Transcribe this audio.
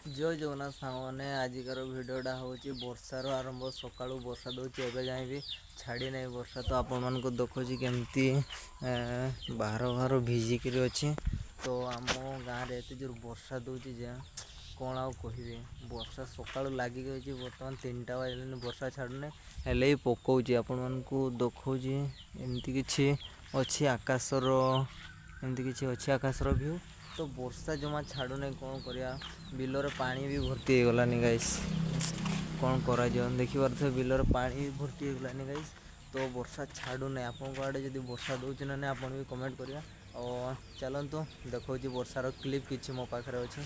जय जगन्नाथ सांगने आजिकार भिडटा हूँ वर्षार आरंभ सका वर्षा दूसरी एवं जाए भी छाड़ी नहीं वर्षा तो आपण मानक देखो केमती बाहर बाहर भिजिक अच्छी तो आम गाँव में एत जोर वर्षा दूची जे कौन आउ कह वर्षा सका लगिक बर्तमान 3टा बजे वर्षा छाड़ुने हेले ही पकाऊँच आपण मानक देखा एमती किसी अच्छी आकाशर एमती किसी अच्छी आकाशर व्यू तो वर्षा जमा छाड़ू नहीं कौन करिया बिलर पानी भी भर्ती हो गलानी गाइस कौन करा देखी पारे बिलर पानी भी भर्ती हो गलानी गाइस तो वर्षा छाड़ू नहीं आपन आड़े जब वर्षा दूसरी ना आपन भी कमेंट करिया और चलतु देखो वर्षार क्लिप किसी मो पाखे अच्छे।